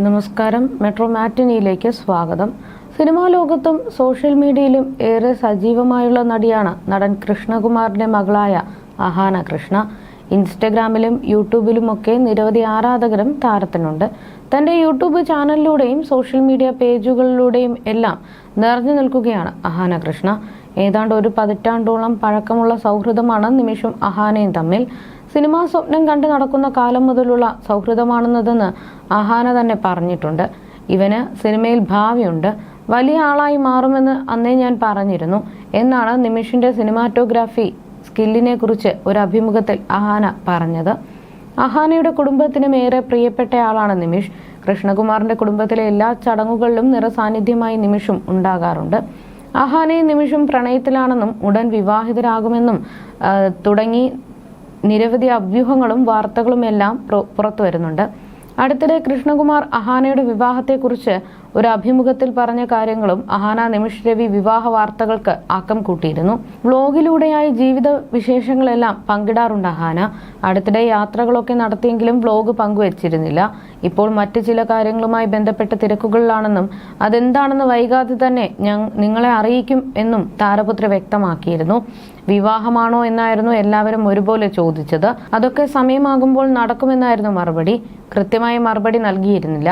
നമസ്കാരം. മെട്രോ മാറ്റിനിയിലേക്ക് സ്വാഗതം. സിനിമാ ലോകത്തും സോഷ്യൽ മീഡിയയിലും ഏറെ സജീവമായുള്ള നടിയാണ് നടൻ കൃഷ്ണകുമാറിന്റെ മകളായ അഹാന കൃഷ്ണ. ഇൻസ്റ്റഗ്രാമിലും യൂട്യൂബിലുമൊക്കെ നിരവധി ആരാധകരും താരത്തിനുണ്ട്. തന്റെ യൂട്യൂബ് ചാനലിലൂടെയും സോഷ്യൽ മീഡിയ പേജുകളിലൂടെയും എല്ലാം നിറഞ്ഞു നിൽക്കുകയാണ് അഹാന കൃഷ്ണ. ഏതാണ്ട് ഒരു പതിറ്റാണ്ടോളം പഴക്കമുള്ള സൗഹൃദമാണ് നിമിഷും അഹാനയും തമ്മിൽ. സിനിമാ സ്വപ്നം കണ്ടു നടക്കുന്ന കാലം മുതലുള്ള സൗഹൃദമാണെന്നതെന്ന് അഹാന തന്നെ പറഞ്ഞിട്ടുണ്ട്. ഇവന് സിനിമയിൽ ഭാവിയുണ്ട്, വലിയ ആളായി മാറുമെന്ന് അന്നേ ഞാൻ പറഞ്ഞിരുന്നു എന്നാണ് നിമിഷിന്റെ സിനിമാറ്റോഗ്രാഫി സ്കില്ലിനെ കുറിച്ച് ഒരു അഭിമുഖത്തിൽ അഹാന പറഞ്ഞത്. അഹാനയുടെ കുടുംബത്തിനും ഏറെ പ്രിയപ്പെട്ടയാളാണ് നിമിഷ്. കൃഷ്ണകുമാറിന്റെ കുടുംബത്തിലെ എല്ലാ ചടങ്ങുകളിലും നിറസാന്നിധ്യമായി നിമിഷും ഉണ്ടാകാറുണ്ട്. അഹാനയും നിമിഷും പ്രണയത്തിലാണെന്നും ഉടൻ വിവാഹിതരാകുമെന്നും തുടങ്ങി നിരവധി അഭ്യൂഹങ്ങളും വാർത്തകളും എല്ലാം പുറത്തു വരുന്നുണ്ട്. അടുത്തിടെ കൃഷ്ണകുമാർ അഹാനയുടെ വിവാഹത്തെക്കുറിച്ച് ഒരു അഭിമുഖത്തിൽ പറഞ്ഞ കാര്യങ്ങളും അഹാന നിമിഷ് രവി വിവാഹ വാർത്തകൾക്ക് ആക്കം കൂട്ടിയിരുന്നു. വ്ലോഗിലൂടെയായി ജീവിത വിശേഷങ്ങളെല്ലാം പങ്കിടാറുണ്ട് അഹാന. അടുത്തിടെ യാത്രകളൊക്കെ നടത്തിയെങ്കിലും വ്ലോഗ് പങ്കുവച്ചിരുന്നില്ല. ഇപ്പോൾ മറ്റ് ചില കാര്യങ്ങളുമായി ബന്ധപ്പെട്ട തിരക്കുകളിലാണെന്നും അതെന്താണെന്ന് വൈകാതെ തന്നെ നിങ്ങളെ അറിയിക്കും എന്നും താരപുത്രി വ്യക്തമാക്കിയിരുന്നു. വിവാഹമാണോ എന്നായിരുന്നു എല്ലാവരും ഒരുപോലെ ചോദിച്ചത്. അതൊക്കെ സമയമാകുമ്പോൾ നടക്കുമെന്നായിരുന്നു മറുപടി. കൃത്യമായ മറുപടി നൽകിയിരുന്നില്ല.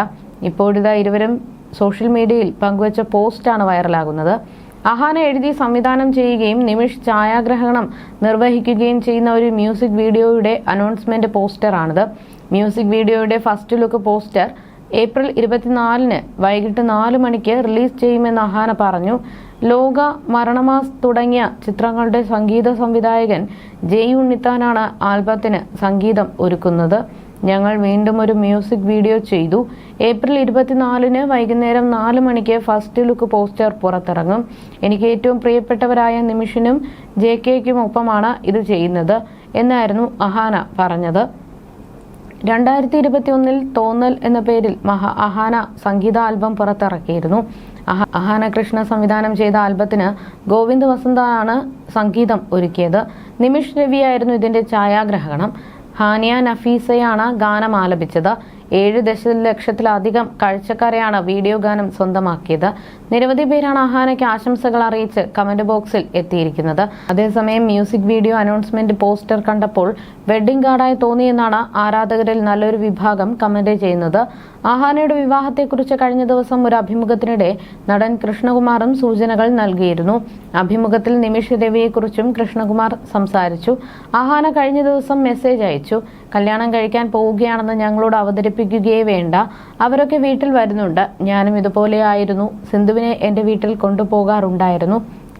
ഇപ്പോഴിതാ ഇരുവരും സോഷ്യൽ മീഡിയയിൽ പങ്കുവച്ച പോസ്റ്റാണ് വൈറലാകുന്നത്. അഹാന എഴുതി സംവിധാനം ചെയ്യുകയും നിമിഷ് ഛായാഗ്രഹണം നിർവഹിക്കുകയും ചെയ്യുന്ന ഒരു മ്യൂസിക് വീഡിയോയുടെ അനൗൺസ്മെന്റ് പോസ്റ്ററാണിത്. മ്യൂസിക് വീഡിയോയുടെ ഫസ്റ്റ് ലുക്ക് പോസ്റ്റർ ഏപ്രിൽ 24 വൈകിട്ട് 4 മണിക്ക് റിലീസ് ചെയ്യുമെന്ന് അഹാന പറഞ്ഞു. ലോക, മരണമാസ് തുടങ്ങിയ ചിത്രങ്ങളുടെ സംഗീത സംവിധായകൻ ജയ് ഉണ്ണിത്താനാണ് ആൽബത്തിന് സംഗീതം ഒരുക്കുന്നത്. ഞങ്ങൾ വീണ്ടും ഒരു മ്യൂസിക് വീഡിയോ ചെയ്തു. ഏപ്രിൽ 24 വൈകുന്നേരം 4 മണിക്ക് ഫസ്റ്റ് ലുക്ക് പോസ്റ്റർ പുറത്തിറങ്ങും. എനിക്ക് ഏറ്റവും പ്രിയപ്പെട്ടവരായ നിമിഷിനും JK-ക്കും ഒപ്പമാണ് ഇത് ചെയ്യുന്നത് എന്നായിരുന്നു അഹാന പറഞ്ഞത്. 2021 തോന്നൽ എന്ന പേരിൽ അഹാന സംഗീത ആൽബം പുറത്തിറക്കിയിരുന്നു. അഹാന കൃഷ്ണ സംവിധാനം ചെയ്ത ആൽബത്തിന് ഗോവിന്ദ് വസന്താണ് സംഗീതം ഒരുക്കിയത്. നിമിഷ് രവിയായിരുന്നു ഇതിന്റെ ഛായാഗ്രഹണം. ഹാനിയ നഫീസയാണ് ഗാനം ആലപിച്ചത്. 7 ദശലക്ഷത്തിലധികം കാഴ്ചക്കാരെയാണ് വീഡിയോ ഗാനം സ്വന്തമാക്കിയത്. നിരവധി പേരാണ് അഹാനയ്ക്ക് ആശംസകൾ അറിയിച്ച് കമന്റ് ബോക്സിൽ എത്തിയിരിക്കുന്നത്. അതേസമയം മ്യൂസിക് വീഡിയോ അനൗൺസ്മെന്റ് പോസ്റ്റർ കണ്ടപ്പോൾ വെഡ്ഡിംഗ് കാർഡായി തോന്നിയെന്നാണ് ആരാധകരിൽ നല്ലൊരു വിഭാഗം കമന്റ് ചെയ്യുന്നത്. അഹാനയുടെ വിവാഹത്തെക്കുറിച്ച് കഴിഞ്ഞ ദിവസം ഒരു അഭിമുഖത്തിനിടെ നടൻ കൃഷ്ണകുമാറും സൂചനകൾ നൽകിയിരുന്നു. അഭിമുഖത്തിൽ നിമിഷ് രവിയെക്കുറിച്ചും കൃഷ്ണകുമാർ സംസാരിച്ചു. അഹാന കഴിഞ്ഞ ദിവസം മെസ്സേജ് അയച്ചു. കല്യാണം കഴിക്കാൻ പോവുകയാണെന്ന് ഞങ്ങളോട് അവതരിപ്പിക്കുകയേ വേണ്ട, അവരൊക്കെ വീട്ടിൽ വരുന്നുണ്ട്. ഞാനും ഇതുപോലെയായിരുന്നു. സിന്ധുവിനെ എൻ്റെ വീട്ടിൽ കൊണ്ടുപോകാറുണ്ടായിരുന്നു.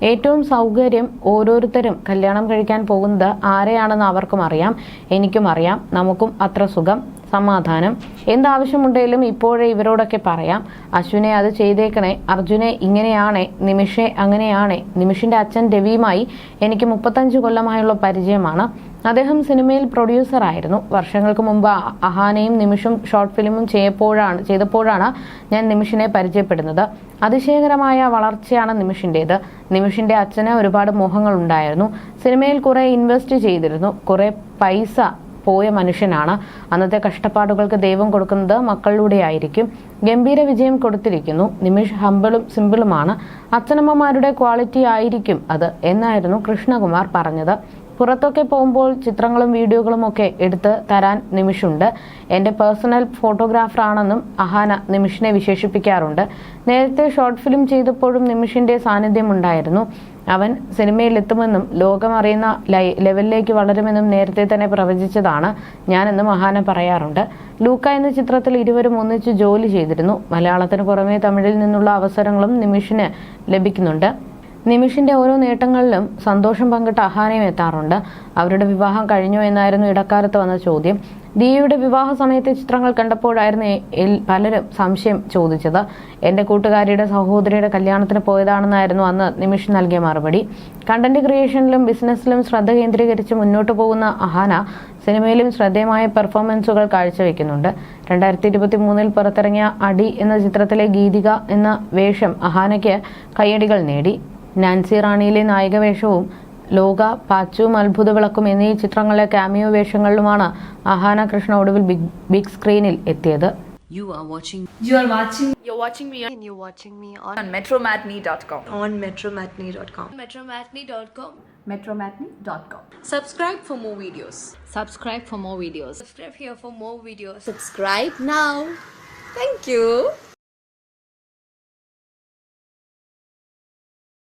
ഏറ്റവും സൗകര്യം ഓരോരുത്തരും കല്യാണം കഴിക്കാൻ പോകുന്നത് ആരെയാണെന്ന് അവർക്കും അറിയാം, എനിക്കും അറിയാം. നമുക്കും അത്ര സുഖം, സമാധാനം. എന്താവശ്യമുണ്ടെങ്കിലും ഇപ്പോഴേ ഇവരോടൊക്കെ പറയാം. അശ്വിനെ അത് ചെയ്തേക്കണേ, അർജുനെ ഇങ്ങനെയാണേ, നിമിഷെ അങ്ങനെയാണേ. നിമിഷിന്റെ അച്ഛൻ രവിയുമായി എനിക്ക് 35 കൊല്ലമായുള്ള പരിചയമാണ്. അദ്ദേഹം സിനിമയിൽ പ്രൊഡ്യൂസർ ആയിരുന്നു. വർഷങ്ങൾക്ക് മുമ്പ് അഹാനയും നിമിഷും ഷോർട്ട് ഫിലിമും ചെയ്തപ്പോഴാണ് ഞാൻ നിമിഷിനെ പരിചയപ്പെടുന്നത്. അതിശയകരമായ വളർച്ചയാണ് നിമിഷിൻ്റേത്. നിമിഷിന്റെ അച്ഛന് ഒരുപാട് മോഹങ്ങൾ ഉണ്ടായിരുന്നു. സിനിമയിൽ കുറെ ഇൻവെസ്റ്റ് ചെയ്തിരുന്നു. കുറെ പൈസ പോയ മനുഷ്യനാണ്. അന്നത്തെ കഷ്ടപ്പാടുകൾക്ക് ദൈവം കൊടുക്കുന്നത് മക്കളിലൂടെയായിരിക്കും. ഗംഭീര വിജയം കൊടുത്തിരിക്കുന്നു. നിമിഷ് ഹംബിളും സിമ്പിളുമാണ്. അച്ഛനമ്മമാരുടെ ക്വാളിറ്റി ആയിരിക്കും അത് എന്നായിരുന്നു കൃഷ്ണകുമാർ പറഞ്ഞത്. പുറത്തൊക്കെ പോകുമ്പോൾ ചിത്രങ്ങളും വീഡിയോകളും ഒക്കെ എടുത്ത് തരാൻ നിമിഷുണ്ട്. എൻ്റെ പേഴ്സണൽ ഫോട്ടോഗ്രാഫറാണെന്നും അഹാന നിമിഷിനെ വിശേഷിപ്പിക്കാറുണ്ട്. നേരത്തെ ഷോർട്ട് ഫിലിം ചെയ്തപ്പോഴും നിമിഷിന്റെ സാന്നിധ്യം ഉണ്ടായിരുന്നു. അവൻ സിനിമയിലെത്തുമെന്നും ലോകം അറിയുന്ന ലെവലിലേക്ക് വളരുമെന്നും നേരത്തെ തന്നെ പ്രവചിച്ചതാണ് ഞാനെന്നും അഹാന പറയാറുണ്ട്. ലൂക്ക എന്ന ചിത്രത്തിൽ ഇരുവരും ഒന്നിച്ച് ജോലി ചെയ്തിരുന്നു. മലയാളത്തിന് പുറമെ തമിഴിൽ നിന്നുള്ള അവസരങ്ങളും നിമിഷിന് ലഭിക്കുന്നുണ്ട്. നിമിഷിന്റെ ഓരോ നേട്ടങ്ങളിലും സന്തോഷം പങ്കിട്ട് അഹാനയും എത്താറുണ്ട്. അവരുടെ വിവാഹം കഴിഞ്ഞോ എന്നായിരുന്നു ഇടക്കാലത്ത് വന്ന ചോദ്യം. ദിയയുടെ വിവാഹ സമയത്തെ ചിത്രങ്ങൾ കണ്ടപ്പോഴായിരുന്നു പലരും സംശയം ചോദിച്ചത്. എൻ്റെ കൂട്ടുകാരിയുടെ സഹോദരിയുടെ കല്യാണത്തിന് പോയതാണെന്നായിരുന്നു അന്ന് നിമിഷ് നൽകിയ മറുപടി. കണ്ടന്റ് ക്രിയേഷനിലും ബിസിനസ്സിലും ശ്രദ്ധ കേന്ദ്രീകരിച്ച് മുന്നോട്ട് പോകുന്ന അഹാന സിനിമയിലും ശ്രദ്ധേയമായ പെർഫോമൻസുകൾ കാഴ്ചവെക്കുന്നുണ്ട്. 2023 പുറത്തിറങ്ങിയ അടി എന്ന ചിത്രത്തിലെ ഗീതിക എന്ന വേഷം അഹാനയ്ക്ക് കയ്യടികൾ നേടി. നാൻസി റാണിയിലെ നായിക വേഷവും ലോക, പാച്ചുവും അത്ഭുത വിളക്കും എന്നീ ചിത്രങ്ങളിലെ ക്യാമിയോ വേഷങ്ങളിലുമാണ് അഹാന കൃഷ്ണ ഒടുവിൽ ബിഗ് സ്ക്രീനിൽ എത്തിയത്. You are watching. You're watching me. And you're watching me on metromatney.com. on metromatney.com. Metromatney.com. Metromatney.com. Subscribe for more videos. Subscribe for more videos. Subscribe here for more videos. Subscribe now. Thank you.